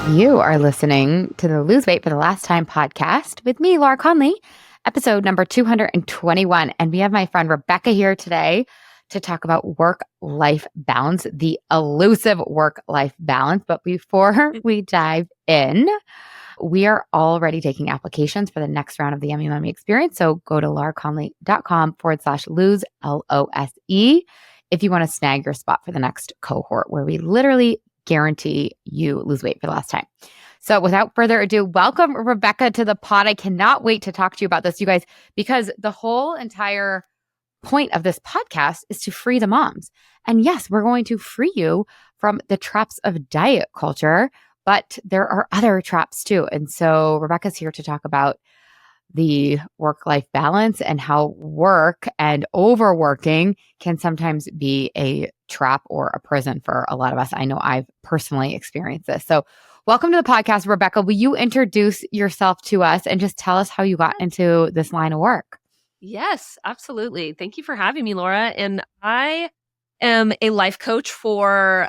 You are listening to the Lose Weight for the Last Time podcast with me, Laura Conley, episode number 221. And we have my friend Rebecca here today to talk about work-life balance, the elusive work-life balance. But before we dive in, we are already taking applications for the next round of the Yummy Mummy experience. So go to lauraconley.com/lose, LOSE, if you want to snag your spot for the next cohort where we literally guarantee you lose weight for the last time. So without further ado, welcome Rebecca to the pod. I cannot wait to talk to you about this, you guys, because the whole entire point of this podcast is to free the moms. And yes, we're going to free you from the traps of diet culture, but there are other traps too. And so Rebecca's here to talk about the work-life balance and how work and overworking can sometimes be a trap or a prison for a lot of us. I know I've personally experienced this. So welcome to the podcast, Rebecca. Will you introduce yourself to us and just tell us how you got into this line of work? Yes, absolutely. Thank you for having me, Laura. And I am a life coach for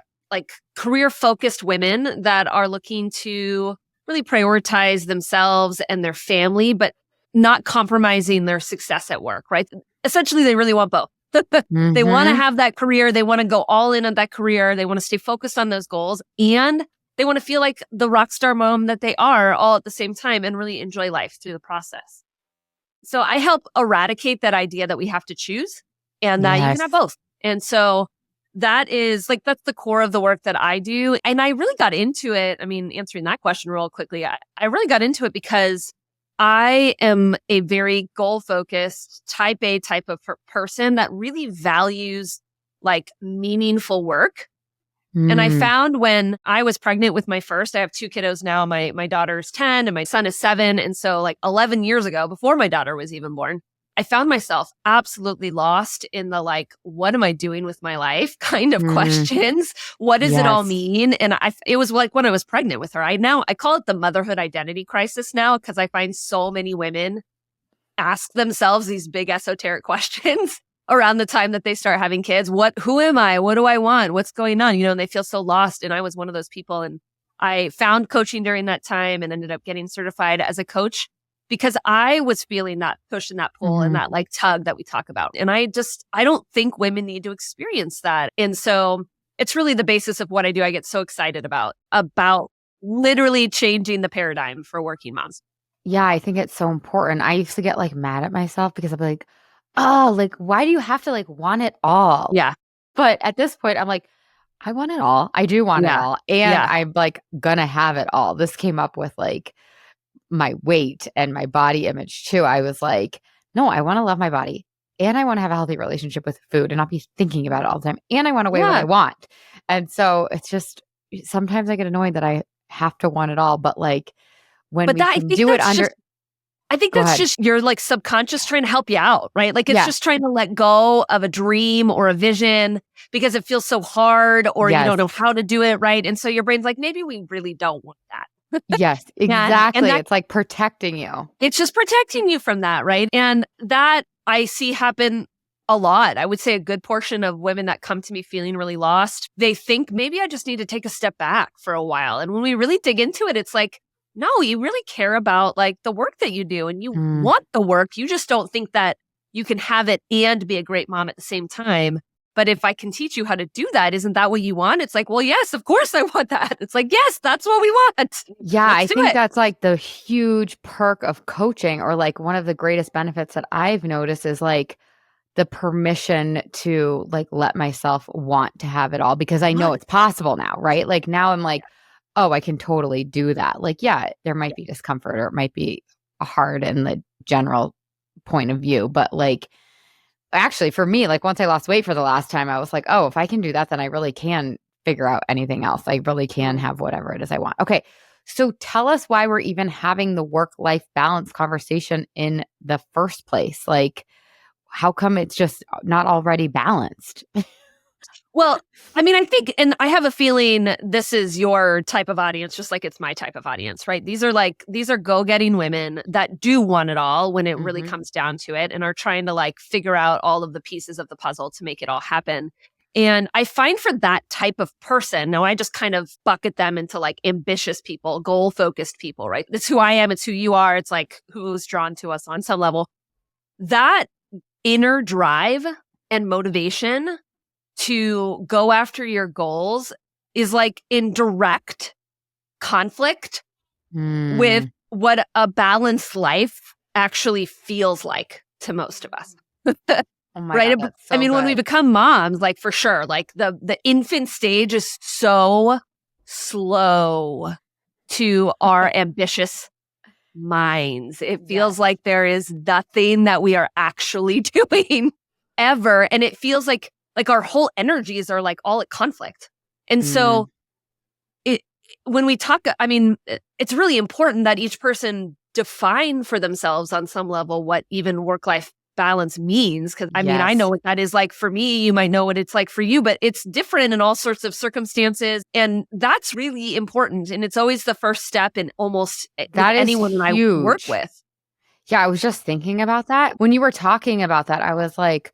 career-focused women that are looking to really prioritize themselves and their family, but not compromising their success at work, right? Essentially, they really want both. They want to have that career. They want to go all in on that career. They want to stay focused on those goals. And they want to feel like the rockstar mom that they are all at the same time and really enjoy life through the process. So I help eradicate that idea that we have to choose and that you can have both. And so that is that's the core of the work that I do. And I really got into it. I mean, answering that question real quickly, I really got into it because I am a very goal-focused type A type of person that really values meaningful work. And I found when I was pregnant with my first, I have 2 kiddos now. My daughter's 10 and my son is 7. And so 11 years ago, before my daughter was even born, I found myself absolutely lost in the what am I doing with my life kind of questions. What does it all mean? And it was when I was pregnant with her. I call it the motherhood identity crisis now because I find so many women ask themselves these big esoteric questions around the time that they start having kids. Who am I? What do I want? What's going on? And they feel so lost. And I was one of those people. And I found coaching during that time and ended up getting certified as a coach because I was feeling that push and that pull and that tug that we talk about. And I don't think women need to experience that. And so it's really the basis of what I do. I get so excited about literally changing the paradigm for working moms. Yeah, I think it's so important. I used to get mad at myself because I'm like, oh, why do you have to want it all? Yeah. But at this point, I'm like, I want it all. I do want it all. And I'm gonna have it all. This came up with my weight and my body image too. I was like, no, I want to love my body and I want to have a healthy relationship with food and not be thinking about it all the time. And I want to weigh what I want. And so it's just, sometimes I get annoyed that I have to want it all. But when we can do it under... I think that's just your subconscious trying to help you out, right? It's just trying to let go of a dream or a vision because it feels so hard or you don't know how to do it, right? And so your brain's maybe we really don't want that. Yes, exactly. It's protecting you. It's just protecting you from that, right? And that I see happen a lot. I would say a good portion of women that come to me feeling really lost, they think maybe I just need to take a step back for a while. And when we really dig into it, it's no, you really care about the work that you do and you want the work. You just don't think that you can have it and be a great mom at the same time. But if I can teach you how to do that, isn't that what you want? It's well, yes, of course I want that. It's yes, that's what we want. Yeah, I think that's the huge perk of coaching, or one of the greatest benefits that I've noticed is the permission to let myself want to have it all because I know it's possible now, right? Now I'm oh, I can totally do that. Yeah, there might be discomfort or it might be hard in the general point of view, but actually, for me, once I lost weight for the last time, I was oh, if I can do that, then I really can figure out anything else. I really can have whatever it is I want. Okay. So tell us why we're even having the work-life balance conversation in the first place. How come it's just not already balanced? Well, I mean, I think, and I have a feeling this is your type of audience, just like it's my type of audience, right? These are go-getting women that do want it all when it really comes down to it and are trying to figure out all of the pieces of the puzzle to make it all happen. And I find for that type of person, now I just kind of bucket them into like ambitious people, goal focused people, right? It's who I am. It's who you are. It's like who's drawn to us on some level. That inner drive and motivation to go after your goals is like in direct conflict with what a balanced life actually feels like to most of us. Oh my right? God, that's so I mean, when we good. become moms, like for sure, like the infant stage is so slow to our ambitious minds. It feels Yes. like there is nothing that we are actually doing ever. And it feels like our whole energies are like all at conflict. And so it when we talk, I mean, it's really important that each person define for themselves on some level what even work-life balance means. Cause I mean, I know Yes. what that is like for me. You might know what it's like for you, but it's different in all sorts of circumstances. And that's really important. And it's always the first step in almost with That is anyone that I work huge. with. Yeah, I was just thinking about that. When you were talking about that, I was like,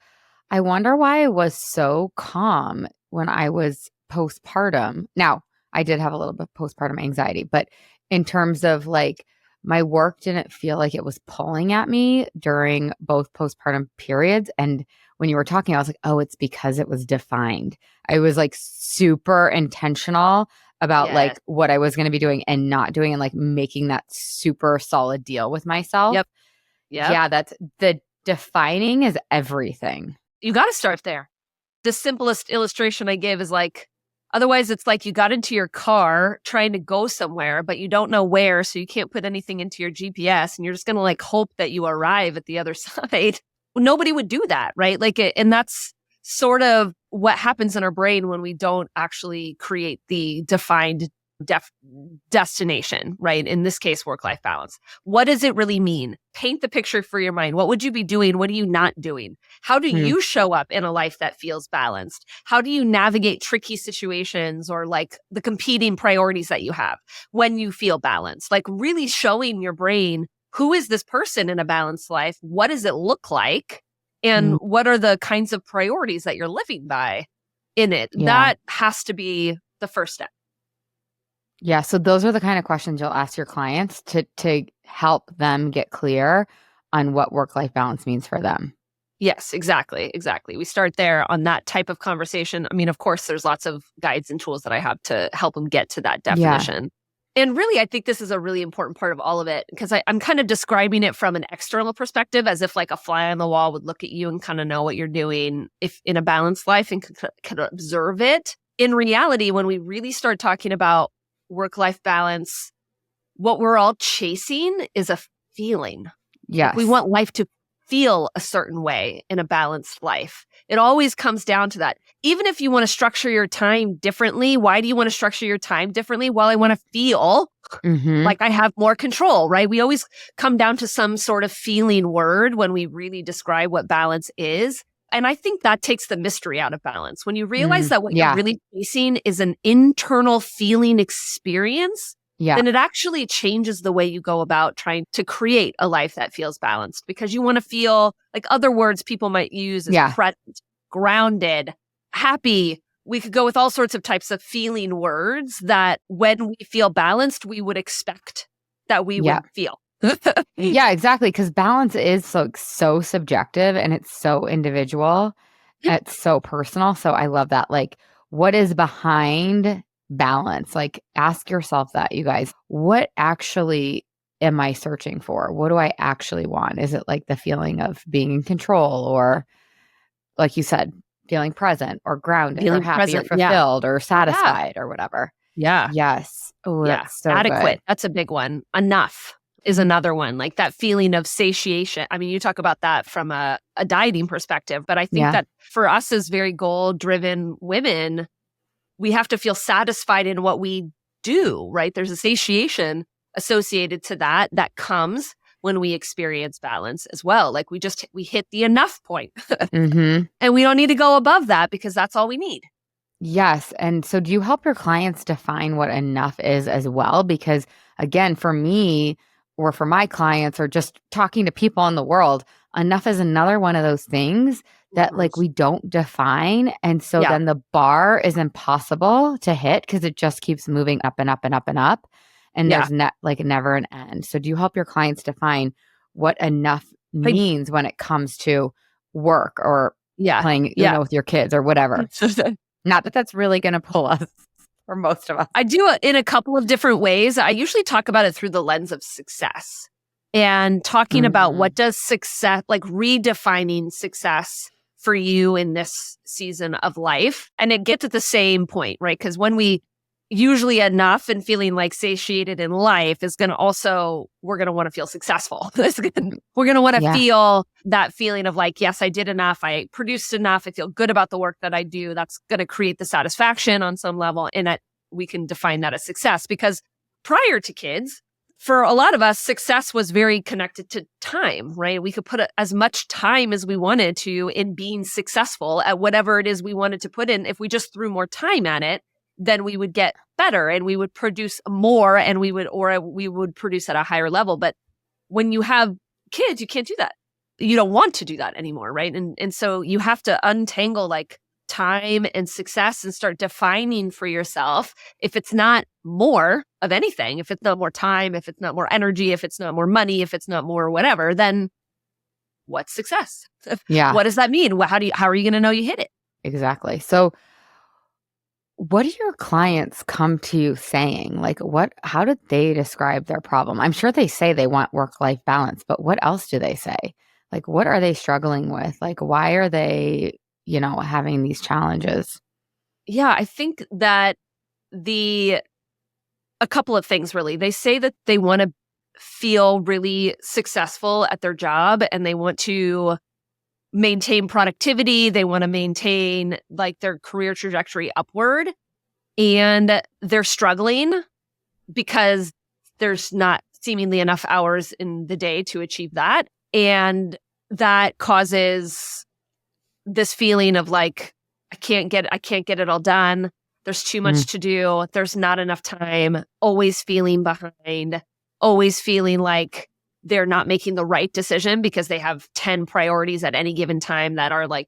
I wonder why I was so calm when I was postpartum. Now, I did have a little bit of postpartum anxiety, but in terms of like my work didn't feel like it was pulling at me during both postpartum periods. And when you were talking, I was like, oh, it's because it was defined. I was like super intentional about Yes. like what I was going to be doing and not doing and like making that super solid deal with myself. Yep. Yep. Yeah, that's the defining is everything. You got to start there. The simplest illustration I give is like, otherwise it's like you got into your car trying to go somewhere, but you don't know where. So you can't put anything into your GPS and you're just going to like hope that you arrive at the other side. Nobody would do that, right? Like, and that's sort of what happens in our brain when we don't actually create the defined destination, right? In this case, work-life balance. What does it really mean? Paint the picture for your mind. What would you be doing? What are you not doing? How do you show up in a life that feels balanced? How do you navigate tricky situations or like the competing priorities that you have when you feel balanced? Like really showing your brain, who is this person in a balanced life? What does it look like? And what are the kinds of priorities that you're living by in it? Yeah. That has to be the first step. Yeah, so those are the kind of questions you'll ask your clients to help them get clear on what work-life balance means for them. Yes, exactly. We start there on that type of conversation. I mean, of course, there's lots of guides and tools that I have to help them get to that definition. And really, I think this is a really important part of all of it because I'm kind of describing it from an external perspective as if like a fly on the wall would look at you and kind of know what you're doing if in a balanced life and could observe it. In reality, when we really start talking about work-life balance, what we're all chasing is a feeling. Yes. Like we want life to feel a certain way in a balanced life. It always comes down to that. Even if you want to structure your time differently, why do you want to structure your time differently? Well, I want to feel like I have more control, right? We always come down to some sort of feeling word when we really describe what balance is. And I think that takes the mystery out of balance. When you realize that what you're really chasing is an internal feeling experience, then it actually changes the way you go about trying to create a life that feels balanced because you want to feel like other words people might use is present, grounded, happy. We could go with all sorts of types of feeling words that when we feel balanced, we would expect that we would feel. Yeah, exactly. Because balance is so subjective and it's so individual. It's so personal. So I love that. Like, what is behind balance? Like, ask yourself that, you guys. What actually am I searching for? What do I actually want? Is it like the feeling of being in control or, like you said, feeling present or grounded Feeling or happy present, or fulfilled or satisfied or whatever? Yeah. Yes. Oh, that's so adequate. good. That's a big one. Enough is another one. Like that feeling of satiation. I mean, you talk about that from a dieting perspective, but I think that for us as very goal-driven women, we have to feel satisfied in what we do, right? There's a satiation associated to that comes when we experience balance as well. Like we hit the enough point and we don't need to go above that because that's all we need. Yes. And so do you help your clients define what enough is as well? Because again, for me or for my clients or just talking to people in the world, enough is another one of those things that like we don't define. And so Yeah. then the bar is impossible to hit because it just keeps moving up and up and up and up. And Yeah. there's like never an end. So do you help your clients define what enough I, means when it comes to work or yeah. playing, Yeah. with your kids or whatever? Not that that's really going to pull us for most of us. I do it in a couple of different ways. I usually talk about it through the lens of success and talking about what does success, like redefining success for you in this season of life. And it gets at the same point, right? Because when we usually enough and feeling like satiated in life is going to also, we're going to want to feel successful. We're going to want to feel that feeling of like, yes, I did enough. I produced enough. I feel good about the work that I do. That's going to create the satisfaction on some level. And that we can define that as success because prior to kids, for a lot of us, success was very connected to time, right? We could put as much time as we wanted to in being successful at whatever it is we wanted to put in. If we just threw more time at it, then we would get better and we would produce more and we would produce at a higher level. But when you have kids, you can't do that. You don't want to do that anymore, right? And so you have to untangle like time and success and start defining for yourself if it's not more of anything, if it's not more time, if it's not more energy, if it's not more money, if it's not more whatever, then what's success? Yeah. What does that mean? How are you going to know you hit it? Exactly. So what do your clients come to you saying? Like how did they describe their problem? I'm sure they say they want work-life balance, but what else do they say? Like, what are they struggling with? Like, why are they, having these challenges? Yeah, I think that a couple of things really. They say that they want to feel really successful at their job and they want to maintain productivity. They want to maintain like their career trajectory upward. And they're struggling because there's not seemingly enough hours in the day to achieve that. And that causes this feeling of like, I can't get it all done. There's too much to do. There's not enough time. Always feeling behind. Always feeling like they're not making the right decision because they have 10 priorities at any given time that are like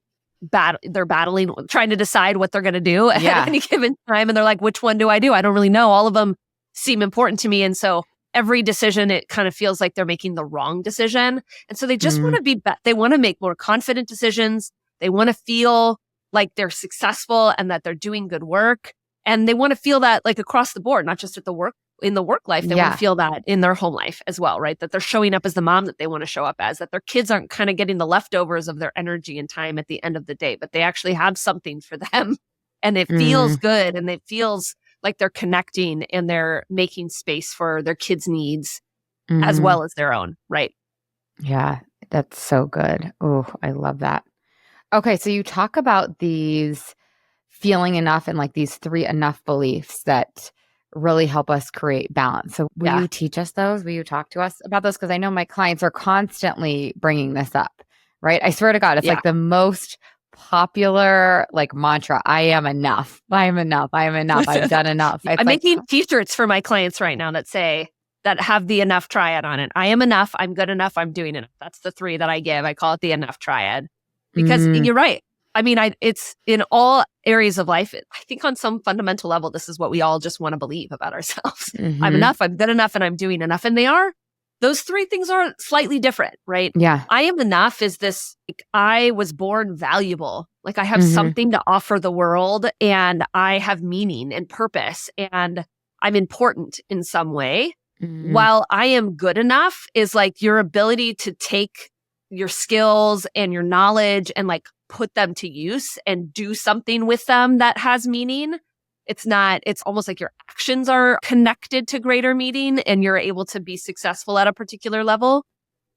they're battling, trying to decide what they're going to do at any given time. And they're like, which one do? I don't really know. All of them seem important to me. And so every decision, it kind of feels like they're making the wrong decision. And so they just want to they want to make more confident decisions. They want to feel like they're successful and that they're doing good work. And they want to feel that like across the board, not just in the work life. They want to feel that in their home life as well, right? That they're showing up as the mom that they want to show up as, that their kids aren't kind of getting the leftovers of their energy and time at the end of the day, but they actually have something for them and it feels good and it feels like they're connecting and they're making space for their kids' needs as well as their own, right? Yeah, that's so good. Oh, I love that. Okay, so you talk about these feeling enough and like these 3 enough beliefs that really help us create balance. So will you teach us those? Will you talk to us about those? Because I know my clients are constantly bringing this up, right? I swear to God, it's like the most popular like mantra. I am enough. I am enough. I am enough. I've done enough. I'm making t-shirts for my clients right now that have the enough triad on it. I am enough. I'm good enough. I'm doing enough. That's the 3 that I give. I call it the enough triad because you're right. I mean, it's in all areas of life. I think on some fundamental level, this is what we all just want to believe about ourselves. I'm enough, I'm good enough, and I'm doing enough. And those 3 things are slightly different, right? Yeah. I am enough is this, like, I was born valuable. Like I have something to offer the world and I have meaning and purpose and I'm important in some way. While I am good enough is like your ability to take your skills and your knowledge and like put them to use and do something with them that has meaning. It's almost like your actions are connected to greater meaning and you're able to be successful at a particular level.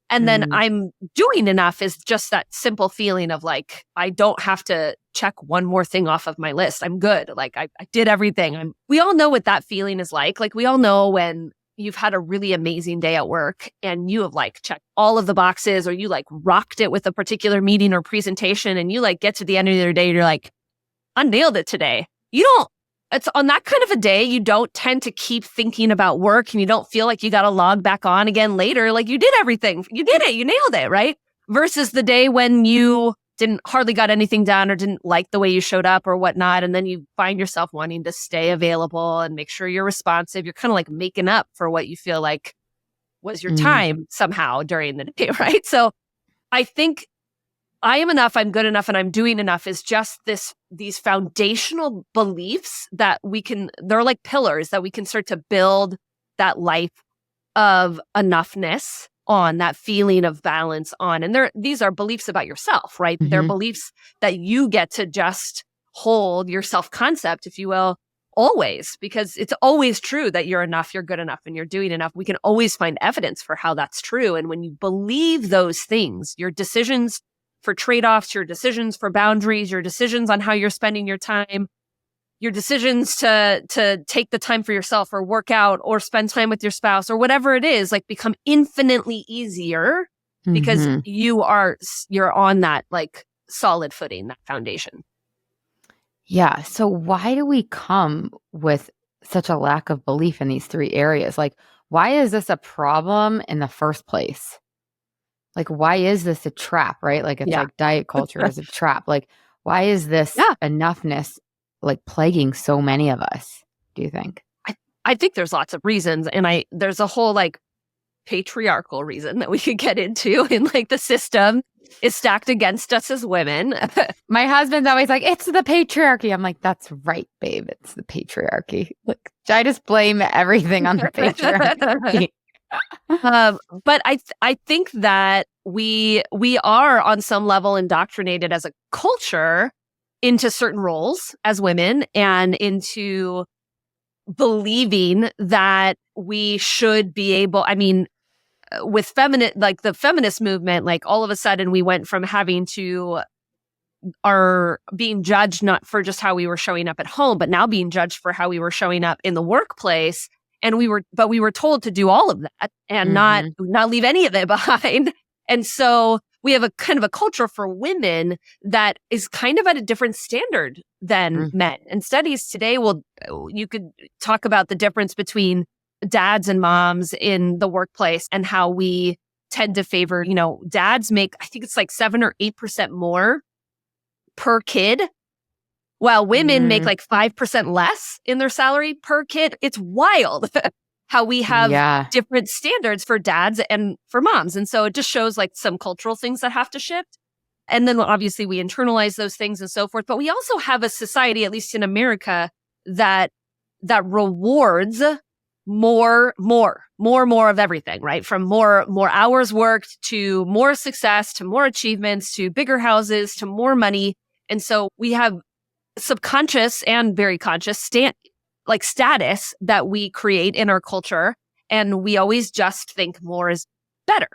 And then I'm doing enough is just that simple feeling of like, I don't have to check one more thing off of my list. I'm good. Like I did everything. We all know what that feeling is like. Like we all know when you've had a really amazing day at work and you have like checked all of the boxes or you like rocked it with a particular meeting or presentation and you like get to the end of your day and you're like, I nailed it today. It's on that kind of a day, you don't tend to keep thinking about work and you don't feel like you got to log back on again later. Like you did everything. You did it. You nailed it, right? Versus the day when you didn't hardly got anything done or didn't like the way you showed up or whatnot. And then you find yourself wanting to stay available and make sure you're responsive. You're kind of like making up for what you feel like was your Mm. time somehow during the day, right? So I think I am enough, I'm good enough, and I'm doing enough is just these foundational beliefs that they're like pillars that we can start to build that life of enoughness on, that feeling of balance on. And these are beliefs about yourself, right? They're beliefs that you get to just hold your self-concept, if you will, always, because it's always true that you're enough, you're good enough, and you're doing enough. We can always find evidence for how that's true. And when you believe those things, your decisions for trade-offs, your decisions for boundaries, your decisions on how you're spending your time, your decisions to take the time for yourself or work out or spend time with your spouse or whatever it is, like become infinitely easier because you're on that like solid footing, that foundation. Yeah. So why do we come with such a lack of belief in these three areas? Like, why is this a problem in the first place? Like, why is this a trap, right? Like, it's like diet culture is a trap. Like, why is this enoughness like plaguing so many of us, do you think? I think there's lots of reasons. And there's a whole like patriarchal reason that we could get into, and like the system is stacked against us as women. My husband's always like, it's the patriarchy. I'm like, that's right, babe. It's the patriarchy. Like, I just blame everything on the patriarchy. But I think that we are on some level indoctrinated as a culture into certain roles as women and into believing that we should be able, I mean, with like the feminist movement, like all of a sudden we went from having to being judged not for just how we were showing up at home, but now being judged for how we were showing up in the workplace. And we were told to do all of that and not leave any of it behind. And so we have a kind of a culture for women that is kind of at a different standard than men. And studies today you could talk about the difference between dads and moms in the workplace and how we tend to favor, dads make, I think it's like 7 or 8% more per kid, while women make like 5% less in their salary per kid. It's wild how we have different standards for dads and for moms. And so it just shows like some cultural things that have to shift. And then obviously we internalize those things and so forth. But we also have a society, at least in America, that rewards more of everything, right? From more hours worked to more success, to more achievements, to bigger houses, to more money. And so we have subconscious and very conscious status that we create in our culture. And we always just think more is better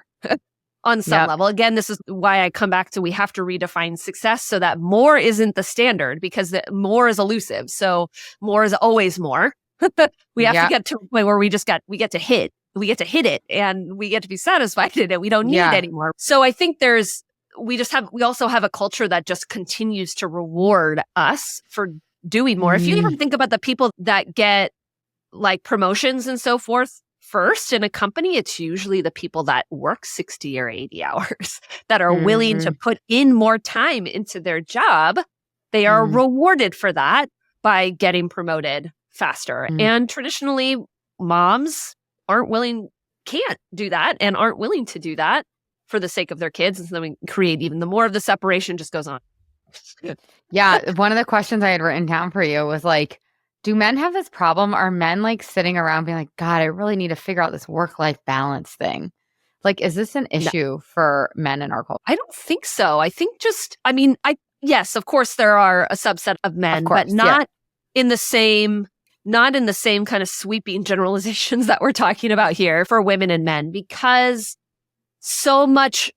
on some level. Again, this is why I come back to, we have to redefine success so that more isn't the standard, because more is elusive. So more is always more. We have to get to a point where we get to hit it and we get to be satisfied in it. We don't need it anymore. So I think we also have a culture that just continues to reward us for doing more. If you even think about the people that get like promotions and so forth first in a company, it's usually the people that work 60 or 80 hours that are willing to put in more time into their job. They are rewarded for that by getting promoted faster. And traditionally, moms can't do that and aren't willing to do that for the sake of their kids. And so then we create even the more of the separation just goes on. Yeah. One of the questions I had written down for you was like, do men have this problem? Are men like sitting around being like, God, I really need to figure out this work-life balance thing? Like, is this an issue for men in our culture? I don't think so. I think yes, of course there are a subset of men, but not in the same kind of sweeping generalizations that we're talking about here for women and men, because so much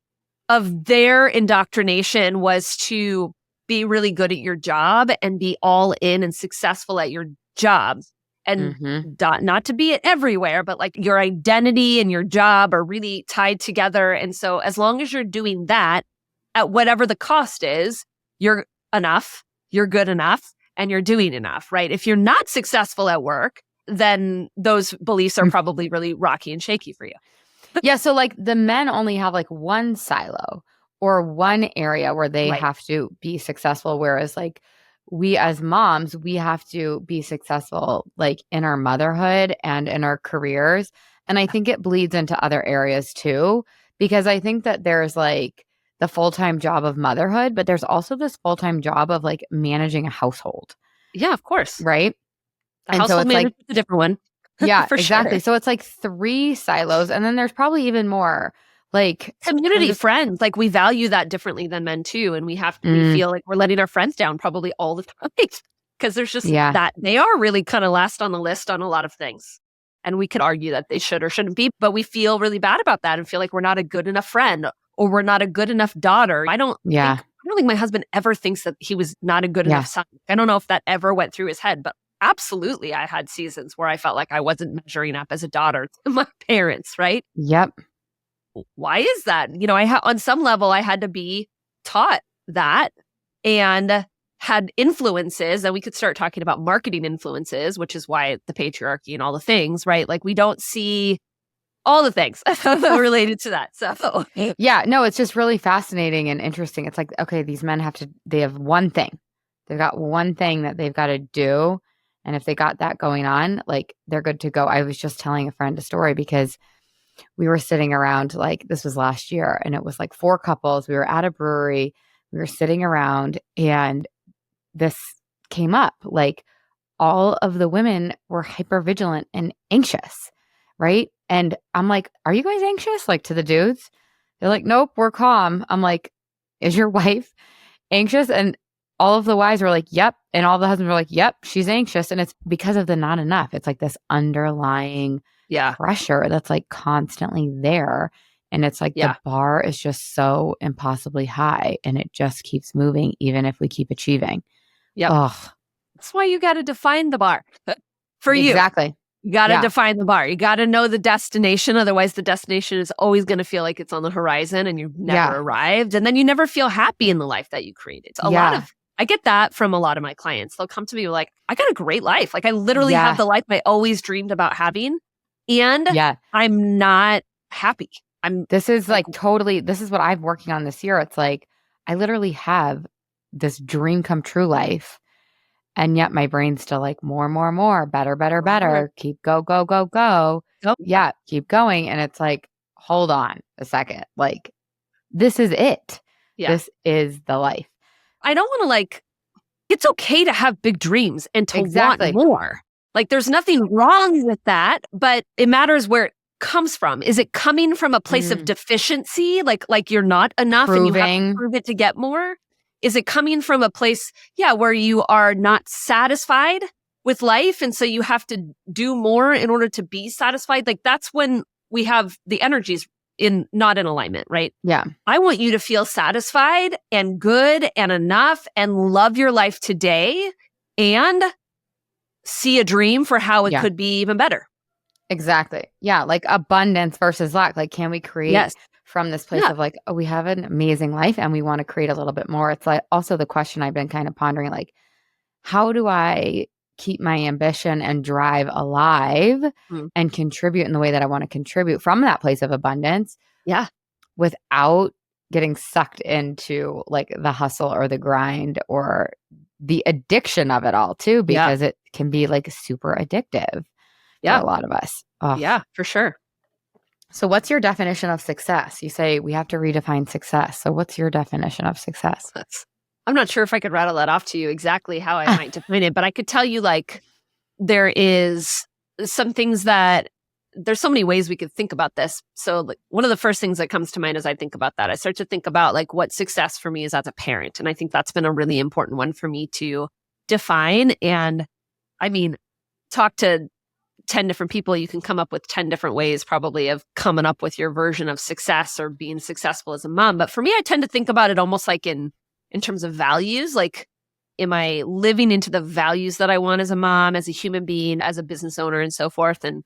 of their indoctrination was to be really good at your job and be all in and successful at your job. And not to be it everywhere, but like your identity and your job are really tied together. And so as long as you're doing that at whatever the cost is, you're enough, you're good enough, and you're doing enough, right? If you're not successful at work, then those beliefs are probably really rocky and shaky for you. Yeah. So like the men only have like one silo, or one area where they Right. have to be successful. Whereas like we as moms, we have to be successful like in our motherhood and in our careers. And I think it bleeds into other areas too, because I think that there's like the full-time job of motherhood, but there's also this full-time job of like managing a household, Yeah, of course. right? The And so household it's like, management's a different one. yeah, For exactly. sure. So it's like 3 silos, and then there's probably even more. Like, I'm Community, just friends, like we value that differently than men too. And we mm, feel like we're letting our friends down probably all the time because there's just yeah, that they are really kind of last on the list on a lot of things. And we could argue that they should or shouldn't be, but we feel really bad about that and feel like we're not a good enough friend or we're not a good enough daughter. yeah, I don't think my husband ever thinks that he was not a good yeah, enough son. I don't know if that ever went through his head, but absolutely I had seasons where I felt like I wasn't measuring up as a daughter to my parents, right? yep, Why is that? On some level, I had to be taught that and had influences. And we could start talking about marketing influences, which is why the patriarchy and all the things, right? Like we don't see all the things related to that. So, yeah. No, it's just really fascinating and interesting. It's like, okay, these men they have one thing. They've got one thing that they've got to do. And if they got that going on, like they're good to go. I was just telling a friend a story because we were sitting around, like this was last year, and it was like 4 couples. We were at a brewery. We were sitting around, and this came up. Like all of the women were hyper vigilant and anxious, right? And I'm like, are you guys anxious? Like to the dudes? They're like, nope, we're calm. I'm like, is your wife anxious? And all of the wives were like, yep. And all the husbands were like, yep, she's anxious. And it's because of the not enough. It's like this underlying yeah, pressure that's like constantly there. And it's like the yeah, bar is just so impossibly high and it just keeps moving, even if we keep achieving. yep. Oh, That's why you got to define the bar for you. exactly. You got to Yeah. define the bar. You got to know the destination. Otherwise, the destination is always going to feel like it's on the horizon and you've never Yeah. arrived. And then you never feel happy in the life that you created. I get that from a lot of my clients. They'll come to me like, I got a great life. Like I literally have Yeah. the life I always dreamed about having. And Yeah. I'm not happy. This is like totally, this is what I'm working on this year. It's like, I literally have this dream come true life. And yet my brain's still like more, better, better. Keep go. Oh, Yeah, keep going. And it's like, hold on a second. Like, this is it. yeah. This is the life. I don't want to it's okay to have big dreams and to Exactly. want more. Like there's nothing wrong with that, but it matters where it comes from. Is it coming from a place of deficiency? Like you're not enough and you have to prove it to get more? Is it coming from a place, where you are not satisfied with life and so you have to do more in order to be satisfied? Like that's when we have the energies not in alignment, right? Yeah. I want you to feel satisfied and good and enough and love your life today and see a dream for how it could be even better. Exactly. Yeah. Like abundance versus lack. Like, can we create from this place of like, oh, we have an amazing life and we want to create a little bit more? It's like also the question I've been kind of pondering, like, how do I keep my ambition and drive alive and contribute in the way that I want to contribute from that place of abundance? Yeah. Without getting sucked into like the hustle or the grind or the addiction of it all too, because it can be like super addictive for a lot of us. Oh. Yeah, for sure. So what's your definition of success? You say we have to redefine success. So what's your definition of success? I'm not sure if I could rattle that off to you exactly how I might define it, but I could tell you like there is some things that there's so many ways we could think about this. So like one of the first things that comes to mind as I think about that, I start to think about like what success for me is as a parent. And I think that's been a really important one for me to define. And I mean, talk to 10 different people, you can come up with 10 different ways probably of coming up with your version of success or being successful as a mom. But for me, I tend to think about it almost like in terms of values. Like, am I living into the values that I want as a mom, as a human being, as a business owner, and so forth? And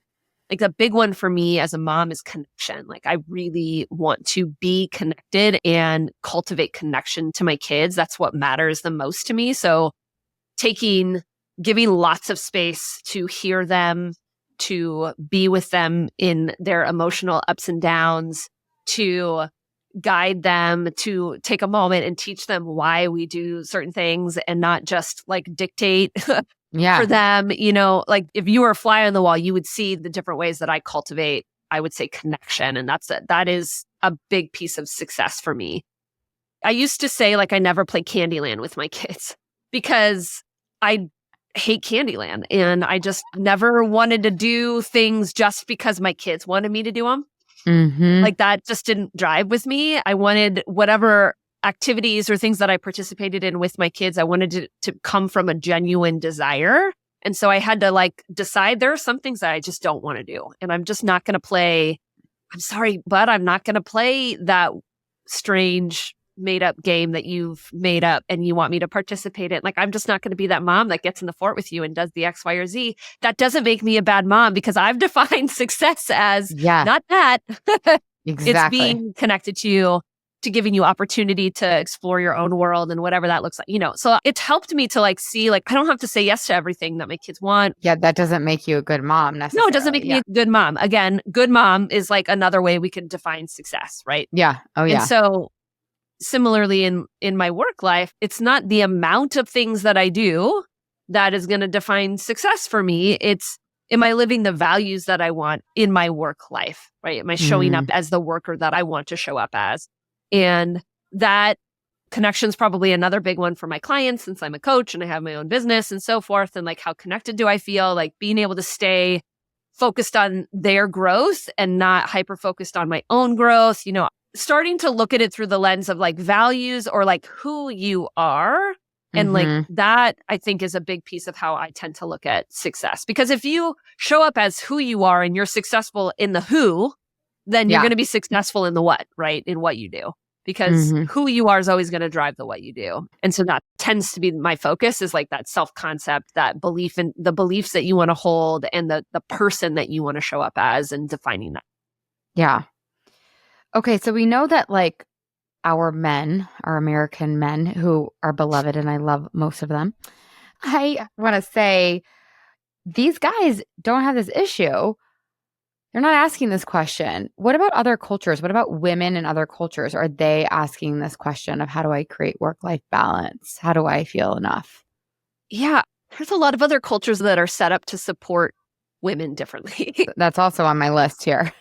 like the big one for me as a mom is connection. Like I really want to be connected and cultivate connection to my kids. That's what matters the most to me. So giving lots of space to hear them, to be with them in their emotional ups and downs, to guide them, to take a moment and teach them why we do certain things and not just like dictate for them. Like if you were a fly on the wall, you would see the different ways that I cultivate, I would say, connection. And that is a big piece of success for me. I used to say like I never play Candyland with my kids because I hate Candyland and I just never wanted to do things just because my kids wanted me to do them. Mm-hmm. Like that just didn't drive with me. I wanted whatever activities or things that I participated in with my kids, I wanted to come from a genuine desire. And so I had to like decide there are some things that I just don't want to do. And I'm just not going to play. I'm sorry, but I'm not going to play that strange made up game that you've made up and you want me to participate in. Like, I'm just not going to be that mom that gets in the fort with you and does the X, Y, or Z. That doesn't make me a bad mom because I've defined success as not that. Exactly. It's being connected to you, to giving you opportunity to explore your own world and whatever that looks like, So it's helped me to like see, like, I don't have to say yes to everything that my kids want. Yeah, that doesn't make you a good mom necessarily. No, it doesn't make me a good mom. Again, good mom is like another way we can define success, right? Yeah. Oh, yeah. And so similarly in my work life, it's not the amount of things that I do that is going to define success for me. It's, am I living the values that I want in my work life, right? Am I showing up as the worker that I want to show up as? And that connection is probably another big one for my clients since I'm a coach and I have my own business and so forth. And like, how connected do I feel? Like being able to stay focused on their growth and not hyper focused on my own growth, starting to look at it through the lens of like values or like who you are. And like that, I think, is a big piece of how I tend to look at success. Because if you show up as who you are and you're successful in the who, then you're going to be successful in the what, right? In what you do. Because who you are is always going to drive the what you do. And so that tends to be my focus, is like that self-concept, that belief in the beliefs that you want to hold and the person that you want to show up as and defining that. Yeah. Okay. So we know that like our American men who are beloved, and I love most of them, I want to say these guys don't have this issue. They're not asking this question. What about other cultures? What about women in other cultures? Are they asking this question of how do I create work-life balance? How do I feel enough? Yeah, there's a lot of other cultures that are set up to support women differently. That's also on my list here.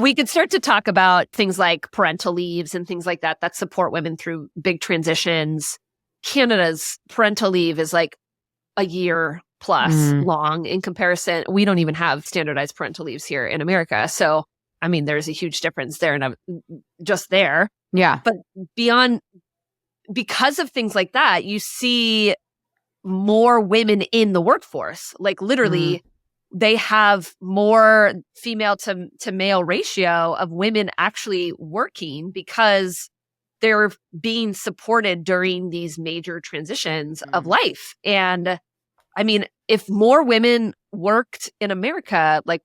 We could start to talk about things like parental leaves and things like that support women through big transitions. Canada's parental leave is like a year plus long in comparison. We don't even have standardized parental leaves here in America. So, I mean, there's a huge difference there and just there. Yeah. But because of things like that, you see more women in the workforce. Like literally, they have more female to male ratio of women actually working because they're being supported during these major transitions of life. And I mean, if more women worked in America, like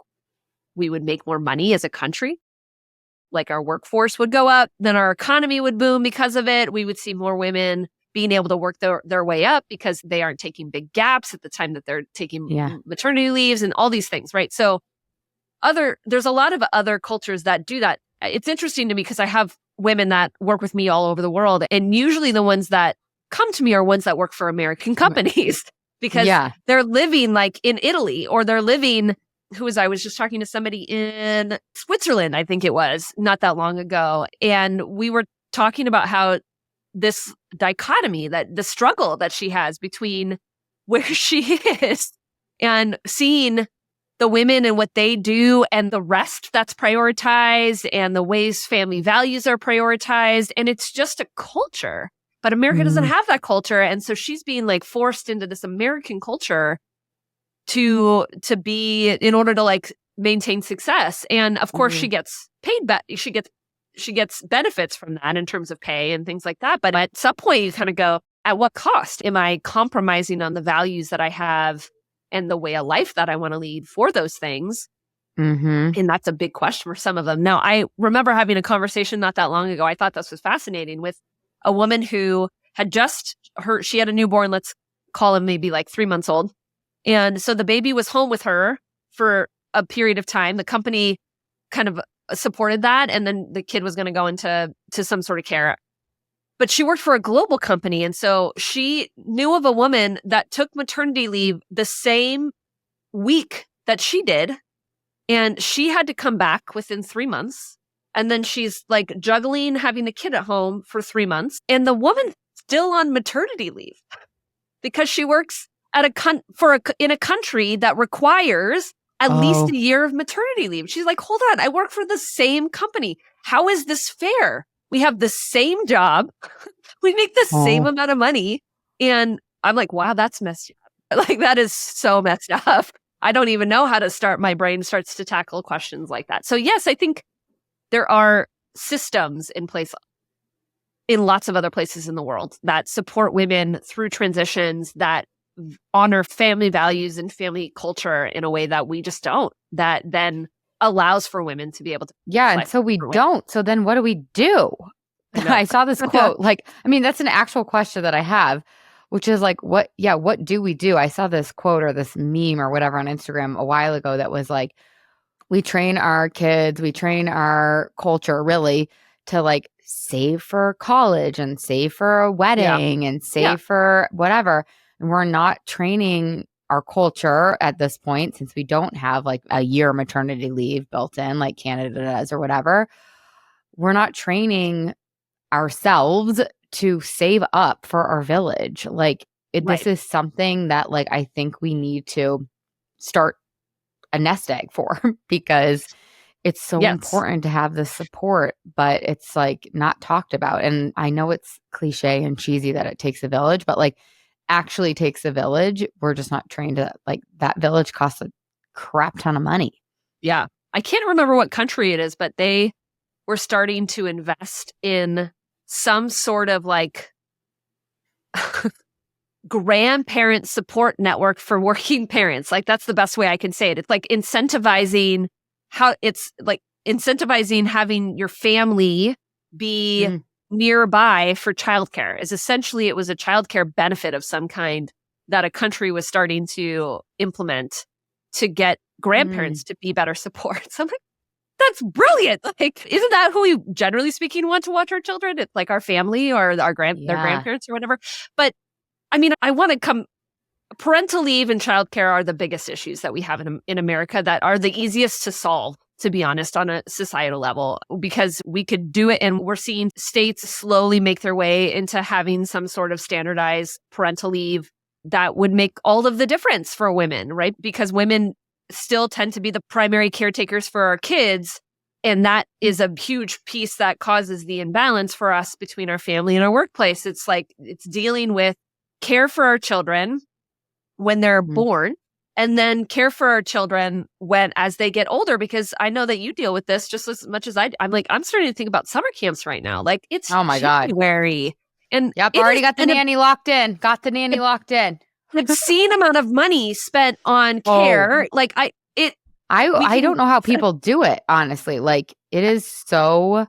we would make more money as a country, like our workforce would go up, then our economy would boom because of it. We would see more women being able to work their way up because they aren't taking big gaps at the time that they're taking maternity leaves and all these things, right? So there's a lot of other cultures that do that. It's interesting to me because I have women that work with me all over the world. And usually the ones that come to me are ones that work for American companies because they're living like in Italy or they're living, I was just talking to somebody in Switzerland, I think it was, not that long ago. And we were talking about how this dichotomy, that the struggle that she has between where she is and seeing the women and what they do and the rest that's prioritized and the ways family values are prioritized. And it's just a culture, but America doesn't have that culture. And so she's being like forced into this American culture to be, in order to like maintain success. And of course she gets paid she gets benefits from that in terms of pay and things like that. But at some point you kind of go, at what cost? Am I compromising on the values that I have and the way of life that I want to lead for those things? And that's a big question for some of them. Now, I remember having a conversation not that long ago. I thought this was fascinating with a woman who had she had a newborn, let's call him maybe like 3 months old. And so the baby was home with her for a period of time. The company kind of supported that. And then the kid was going to go into some sort of care. But she worked for a global company. And so she knew of a woman that took maternity leave the same week that she did. And she had to come back within 3 months. And then she's like juggling having the kid at home for 3 months. And the woman's still on maternity leave because she works at in a country that requires at least a year of maternity leave. She's like, hold on, I work for the same company. How is this fair? We have the same job. We make the same amount of money. And I'm like, wow, that's messed up. Like, that is so messed up. I don't even know how to start. My brain starts to tackle questions like that. So yes, I think there are systems in place in lots of other places in the world that support women through transitions, that honor family values and family culture in a way that we just don't, that then allows for women to be able to. Yeah. And so we don't. So then what do we do? I saw this quote. Like, I mean, that's an actual question that I have, which is like, what do we do? I saw this quote or this meme or whatever on Instagram a while ago that was like, we train our kids, we train our culture really to like save for college and save for a wedding and save for whatever. And we're not training our culture at this point, since we don't have like a year maternity leave built in like Canada does or whatever. We're not training ourselves to save up for our village. Like this is something that like I think we need to start a nest egg for because it's so important to have this support, but it's like not talked about. And I know it's cliche and cheesy that it takes a village, but like actually takes a village. We're just not trained to, like, that village costs a crap ton of money. Yeah. I can't remember what country it is, but they were starting to invest in some sort of like grandparent support network for working parents. Like, that's the best way I can say it. It's like incentivizing having your family be nearby for childcare. Is essentially, it was a childcare benefit of some kind that a country was starting to implement to get grandparents to be better support. So I'm like, that's brilliant. Like, isn't that who we generally speaking want to watch our children? It's like our family or their grandparents or whatever. But I mean, parental leave and childcare are the biggest issues that we have in America that are the easiest to solve, to be honest, on a societal level, because we could do it. And we're seeing states slowly make their way into having some sort of standardized parental leave that would make all of the difference for women, right? Because women still tend to be the primary caretakers for our kids. And that is a huge piece that causes the imbalance for us between our family and our workplace. It's like, it's dealing with care for our children when they're born, and then care for our children as they get older, because I know that you deal with this just as much as I do. I'm starting to think about summer camps right now. Like, it's January. And already got the nanny locked in. An obscene amount of money spent on care. Like, I don't know how people do it, honestly. Like, it is so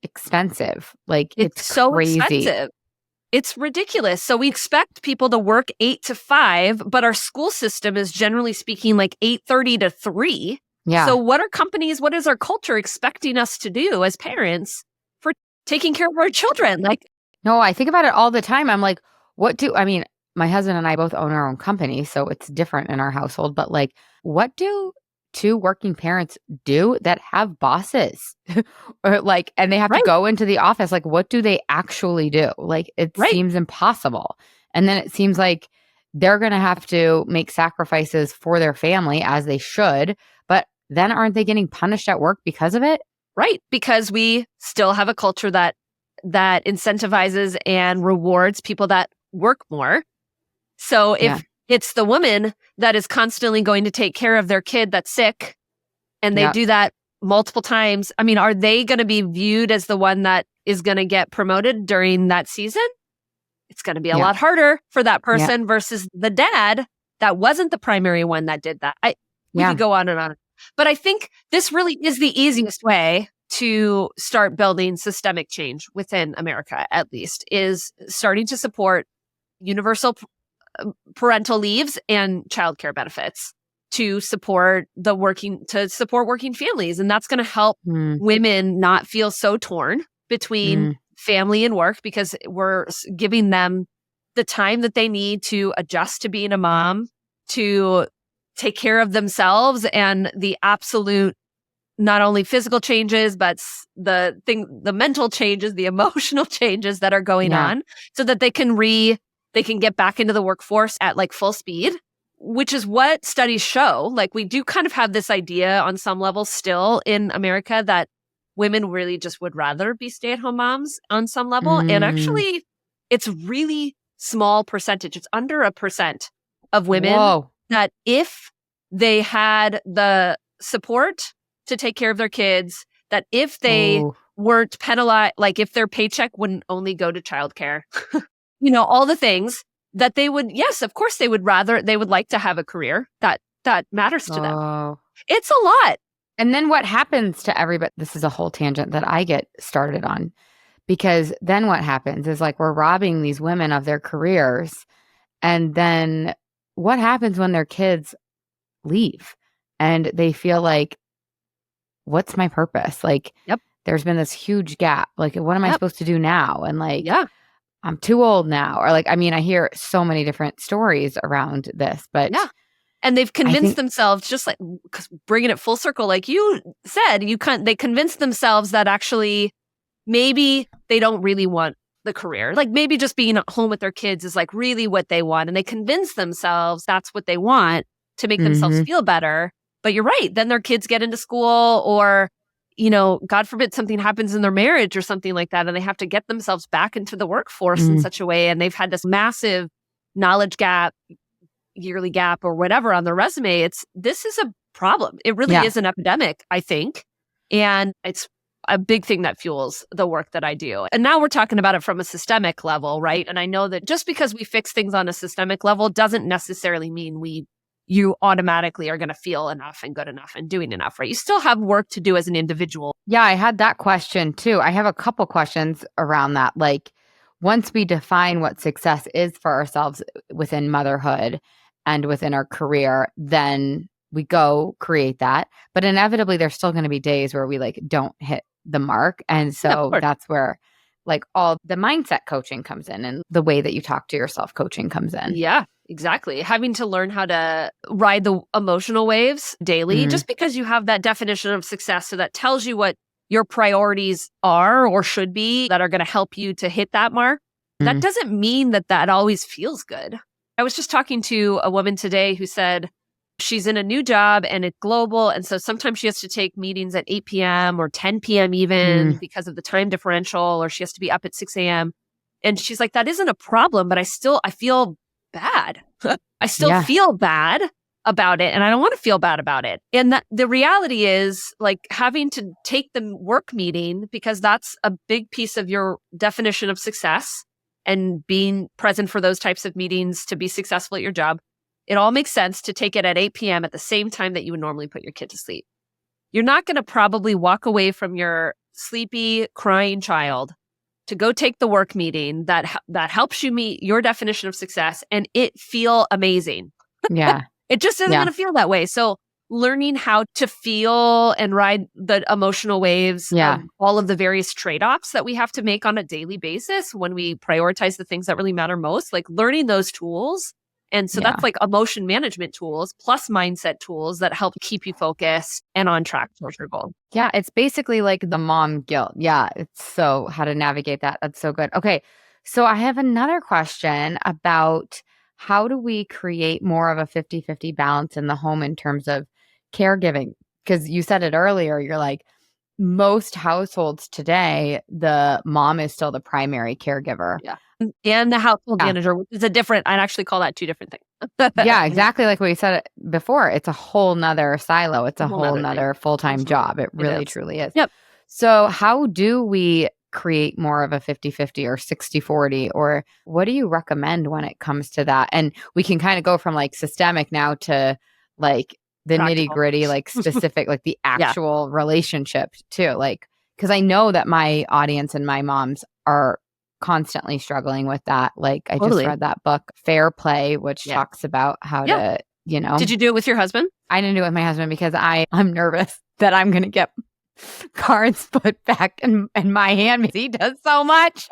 expensive. Like, it's so crazy. Expensive. It's ridiculous. So we expect people to work 8 to 5, but our school system is generally speaking like 8:30 to 3. Yeah. So what is our culture expecting us to do as parents for taking care of our children? Like, no, I think about it all the time. I'm like, my husband and I both own our own company, so it's different in our household, but like, what do two working parents do that have bosses or like, and they have to go into the office? Like, what do they actually do? Like, it seems impossible. And then it seems like they're going to have to make sacrifices for their family, as they should, but then aren't they getting punished at work because of it? Right. Because we still have a culture that incentivizes and rewards people that work more. So if it's the woman that is constantly going to take care of their kid that's sick, and they do that multiple times, I mean, are they going to be viewed as the one that is going to get promoted during that season? It's going to be a lot harder for that person versus the dad that wasn't the primary one that did that. We could go on and on. But I think this really is the easiest way to start building systemic change within America, at least, is starting to support universal parental leaves and childcare benefits. to support working families. And that's going to help Mm, women not feel so torn between mm, family and work, because we're giving them the time that they need to adjust to being a mom, to take care of themselves, and the absolute not only physical changes, but the mental changes, the emotional changes that are going yeah. on, so that they can get back into the workforce at like full speed, which is what studies show. Like, we do kind of have this idea on some level still in America that women really just would rather be stay-at-home moms on some level. And Mm, actually, it's really small percentage. It's under 1% of women whoa. that, if they had the support to take care of their kids, that if they Oh, weren't penalized, like if their paycheck wouldn't only go to childcare, all the things that they would, yes, of course they would like to have a career that matters to them. oh. It's a lot. And then what happens to everybody? This is a whole tangent that I get started on, because then what happens is like we're robbing these women of their careers. And then what happens when their kids leave and they feel like, what's my purpose? Like, Yep. there's been this huge gap. Like, what am I Yep. supposed to do now? And like, Yeah. I'm too old now. Or like, I mean, I hear so many different stories around this, but Yeah. And they've I convinced think, themselves, just like, 'cause bringing it full circle, like you said, they convinced themselves that actually maybe they don't really want the career. Like, maybe just being at home with their kids is like really what they want. And they convince themselves that's what they want to make themselves mhm, feel better. But you're right. Then their kids get into school, or, God forbid something happens in their marriage or something like that, and they have to get themselves back into the workforce in mm, such a way. And they've had this massive knowledge gap, yearly gap, or whatever on their resume. This is a problem. It really yeah, is an epidemic, I think. And it's a big thing that fuels the work that I do. And now we're talking about it from a systemic level, right? And I know that just because we fix things on a systemic level doesn't necessarily mean you automatically are going to feel enough and good enough and doing enough, right? You still have work to do as an individual. yeah. I had that question too. I have a couple questions around that. Like, once we define what success is for ourselves within motherhood and within our career, then we go create that. But inevitably, there's still going to be days where we like don't hit the mark. And Yeah, of so course. that's where like all the mindset coaching comes in, and the way that you talk to yourself coaching comes in. Yeah, exactly. Having to learn how to ride the emotional waves daily, Mhm, just because you have that definition of success. So that tells you what your priorities are or should be that are going to help you to hit that mark. That mhm, doesn't mean that always feels good. I was just talking to a woman today who said she's in a new job and it's global. And so sometimes she has to take meetings at 8 p.m. or 10 p.m. even mm, because of the time differential, or she has to be up at 6 a.m. And she's like, that isn't a problem, but I feel bad. I still yeah, feel bad about it, and I don't want to feel bad about it. And that the reality is, like, having to take the work meeting, because that's a big piece of your definition of success, and being present for those types of meetings to be successful at your job. It all makes sense to take it at 8 p.m. at the same time that you would normally put your kid to sleep. You're not going to probably walk away from your sleepy, crying child to go take the work meeting that helps you meet your definition of success and it feel amazing. yeah, It just isn't yeah, going to feel that way. So learning how to feel and ride the emotional waves of yeah, all of the various trade-offs that we have to make on a daily basis when we prioritize the things that really matter most, like learning those tools. And so yeah. that's like emotion management tools plus mindset tools that help keep you focused and on track towards your goal. Yeah, it's basically like the mom guilt. Yeah, it's so how to navigate that. That's so good. Okay, so I have another question about how do we create more of a 50-50 balance in the home in terms of caregiving? Because you said it earlier, you're like, most households today, the mom is still the primary caregiver. Yeah. And the household Yeah. manager, which is I'd actually call that two different things. Yeah, exactly like what you said before. It's a whole nother silo. It's A a whole whole nother thing. nother full-time Mhm. job. It It really is. truly is. Yep. So how do we create more of a 50-50 or 60-40, or what do you recommend when it comes to that? And we can kind of go from like systemic now to like the nitty Practical. gritty, like specific, like the Yeah. actual relationship too. Like, because I know that my audience and my moms are constantly struggling with that. Like I just Totally. read that book, Fair Play, which Yeah. talks about how Yeah. to you know. Did you do it with your husband? I didn't do it with my husband because I'm nervous that I'm going to get cards put back in my hand because he does so much.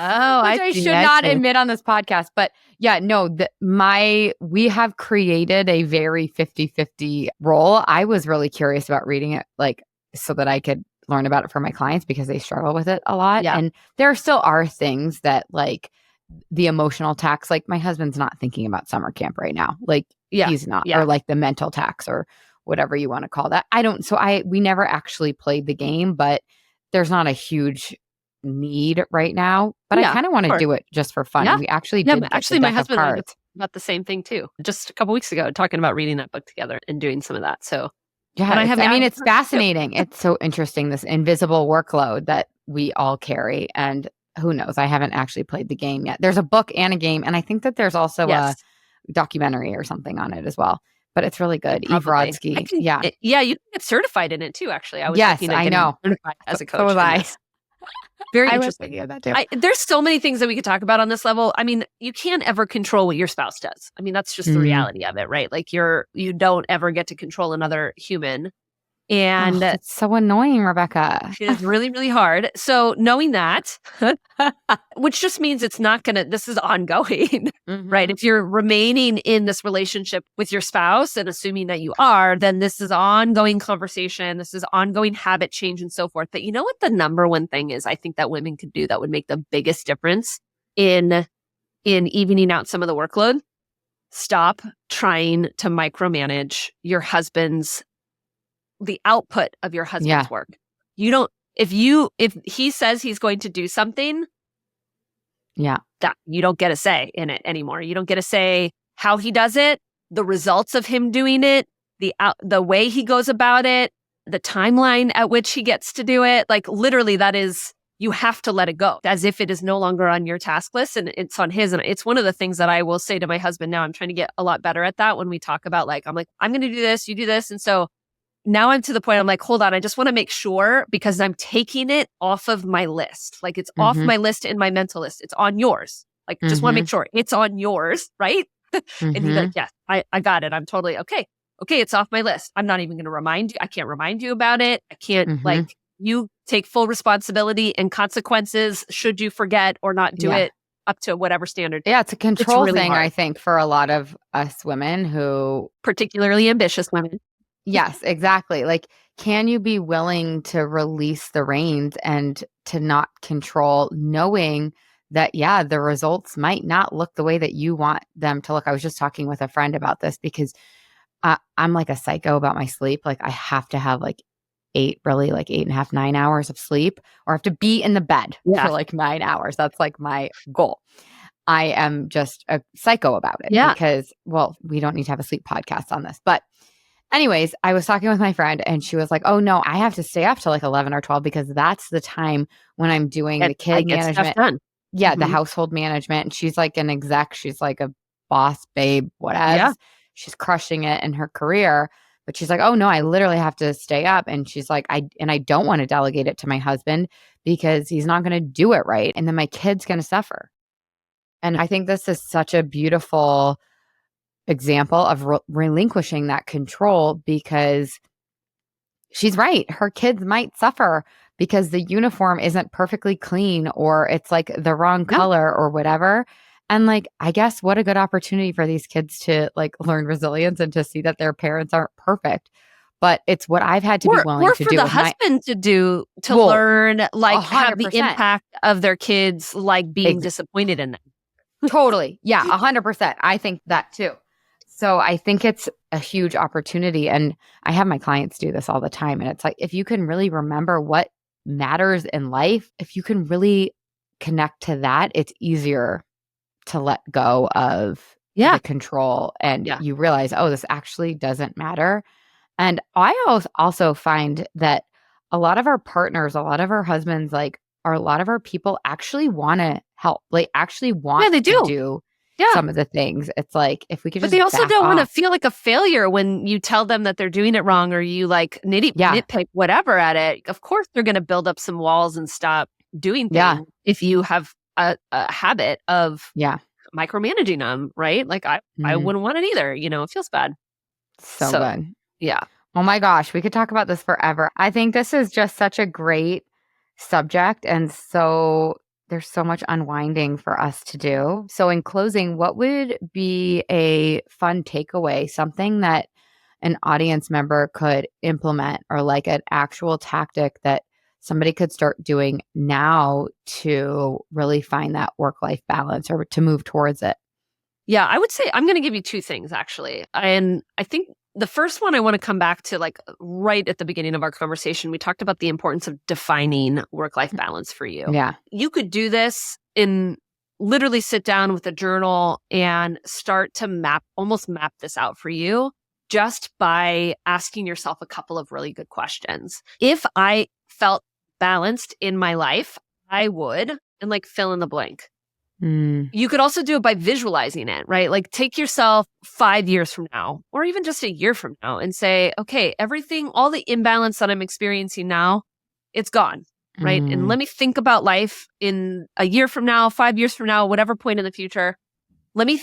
Oh, Which I should not admit on this podcast. But yeah, no, we have created a very 50-50 role. I was really curious about reading it, like, so that I could learn about it for my clients because they struggle with it a lot. Yeah. And there still are things that, like, the emotional tax, like my husband's not thinking about summer camp right now. Like, he's not, or like the mental tax or whatever you want to call that. We never actually played the game, but there's not a huge need right now, but I kind of want to do it just for fun. And we actually did. Actually, my husband and I did about the same thing too. Just a couple weeks ago, talking about reading that book together and doing some of that. So yeah, it's fascinating. It's so interesting, this invisible workload that we all carry. And who knows? I haven't actually played the game yet. There's a book and a game, and I think that there's also a documentary or something on it as well. But it's really good. Eve Rodsky. You can get certified in it too. Actually, I was I know. Certified as a coach. So was I. Very interesting. Yeah, that too. There's so many things that we could talk about on this level. I mean, you can't ever control what your spouse does. I mean, that's just the reality of it, right? Like you don't ever get to control another human. And it's so annoying, Rebecca. It is really, really hard. So knowing that, which just means this is ongoing, right? If you're remaining in this relationship with your spouse and assuming that you are, then this is ongoing conversation. This is ongoing habit change and so forth. But you know what the number one thing is I think that women could do that would make the biggest difference in evening out some of the workload? Stop trying to micromanage the output of your husband's work. You don't, if he says he's going to do something, that you don't get a say in it anymore. You don't get a say how he does it, the results of him doing it, the way he goes about it, the timeline at which he gets to do it. Like literally you have to let it go as if it is no longer on your task list and it's on his. And it's one of the things that I will say to my husband now. I'm trying to get a lot better at that when we talk about I'm going to do this, you do this. And so now I'm to the point, I'm like, hold on, I just want to make sure because I'm taking it off of my list. Like it's off my list in my mental list. It's on yours. Like, just want to make sure it's on yours, right? And he's like, yes, I got it. I'm totally okay. Okay, it's off my list. I'm not even going to remind you. I can't remind you about it. I can't you take full responsibility and consequences should you forget or not do it up to whatever standard. Yeah, it's a control thing, hard. I think, for a lot of us women who... Particularly ambitious women. Yes, exactly. Like, can you be willing to release the reins and to not control, knowing that, the results might not look the way that you want them to look? I was just talking with a friend about this because I'm like a psycho about my sleep. Like, I have to have 8.5, 9 hours of sleep, or I have to be in the bed for 9 hours. That's like my goal. I am just a psycho about it because, we don't need to have a sleep podcast on this, but anyways, I was talking with my friend and she was like, oh no, I have to stay up till 11 or 12 because that's the time when I'm doing the kid management. Done. Yeah, the household management. And she's like an exec. She's like a boss babe, whatever. Yeah. She's crushing it in her career. But she's like, oh no, I literally have to stay up. And she's like, I don't want to delegate it to my husband because he's not going to do it right. And then my kid's going to suffer. And I think this is such a beautiful example of relinquishing that control, because she's right. Her kids might suffer because the uniform isn't perfectly clean, or it's like the wrong color or whatever. And I guess what a good opportunity for these kids to learn resilience and to see that their parents aren't perfect. But it's what I've had to be willing to do. Or for the husband to learn, have 100%. The impact of their kids, being disappointed in them. Totally. Yeah, 100%. I think that too. So I think it's a huge opportunity. And I have my clients do this all the time. And it's if you can really remember what matters in life, if you can really connect to that, it's easier to let go of the control. And you realize, oh, this actually doesn't matter. And I also find that a lot of our partners, a lot of our husbands, or a lot of our people actually want to help, actually want to do some of the things. It's if we could just, but they also don't want to feel like a failure when you tell them that they're doing it wrong, or you nitpick whatever at it. Of course, they're going to build up some walls and stop doing things if you have a habit of micromanaging them, right? Like I wouldn't want it either. It feels bad. So good. Yeah. Oh my gosh, we could talk about this forever. I think this is just such a great subject. And so there's so much unwinding for us to do. So, in closing, what would be a fun takeaway, something that an audience member could implement, or like an actual tactic that somebody could start doing now to really find that work-life balance or to move towards it? Yeah, I would say I'm going to give you two things, actually. And I think the first one I want to come back to, like right at the beginning of our conversation, we talked about the importance of defining work-life balance for you. Yeah. You could do this in literally sit down with a journal and start to almost map this out for you just by asking yourself a couple of really good questions. If I felt balanced in my life, I would, and like fill in the blank. You could also do it by visualizing it, right? Like take yourself 5 years from now, or even just a year from now, and say, okay, all the imbalance that I'm experiencing now, it's gone, right? And let me think about life in a year from now, 5 years from now, whatever point in the future. Let me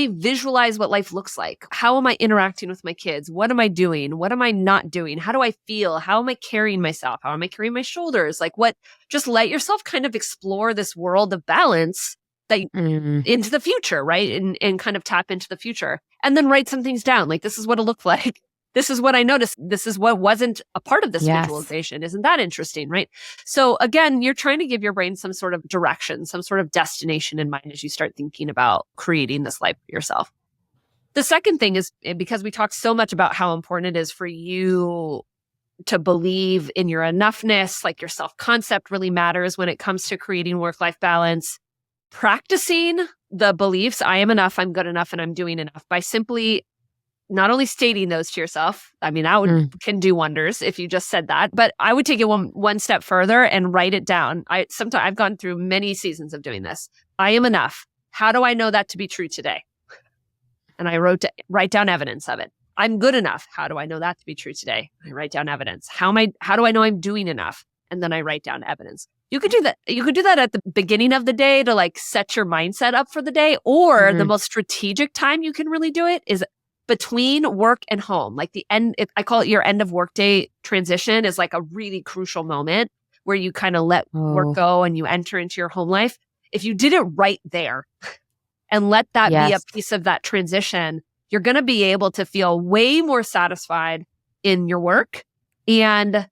visualize what life looks like. How am I interacting with my kids? What am I doing? What am I not doing? How do I feel? How am I carrying myself? How am I carrying my shoulders? Just let yourself kind of explore this world of balance into the future, right? And kind of tap into the future. And then write some things down. Like, this is what it looked like. This is what I noticed. This is what wasn't a part of this visualization. Isn't that interesting, right? So again, you're trying to give your brain some sort of direction, some sort of destination in mind as you start thinking about creating this life for yourself. The second thing is, because we talk so much about how important it is for you to believe in your enoughness, like your self-concept really matters when it comes to creating work-life balance. Practicing the beliefs, I am enough, I'm good enough, and I'm doing enough, by simply not only stating those to yourself. I mean, that can do wonders if you just said that, but I would take it one step further and write it down. I've gone through many seasons of doing this. I am enough. How do I know that to be true today? And I write down evidence of it. I'm good enough. How do I know that to be true today? I write down evidence. How do I know I'm doing enough? And then I write down evidence. You could do that. You could do that at the beginning of the day to like set your mindset up for the day, or the most strategic time you can really do it is between work and home. Like the end, I call it your end of workday transition, is like a really crucial moment where you kind of let work go and you enter into your home life. If you did it right there and let that be a piece of that transition, you're going to be able to feel way more satisfied in your work and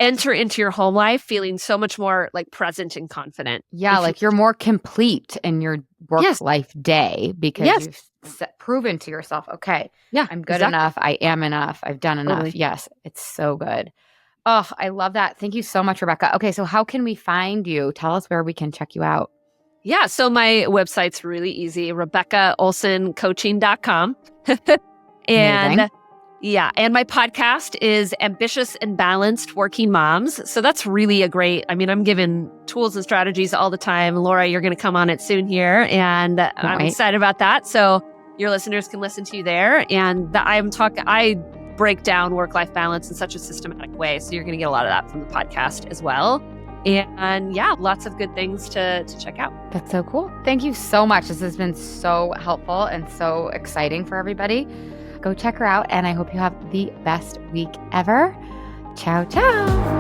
enter into your home life feeling so much more like present and confident. Yeah, like you're more complete in your work life day because you've proven to yourself, okay, I'm good enough. I am enough. I've done enough. Totally. Yes, it's so good. Oh, I love that. Thank you so much, Rebecca. Okay, so how can we find you? Tell us where we can check you out. Yeah, so my website's really easy, RebeccaOlsonCoaching.com. And amazing. Yeah. And my podcast is Ambitious and Balanced Working Moms. So that's really I'm giving tools and strategies all the time. Laura, you're going to come on it soon here. And I'm excited about that. So your listeners can listen to you there. And I break down work-life balance in such a systematic way. So you're going to get a lot of that from the podcast as well. And lots of good things to check out. That's so cool. Thank you so much. This has been so helpful and so exciting for everybody. Go check her out, and I hope you have the best week ever. Ciao, ciao.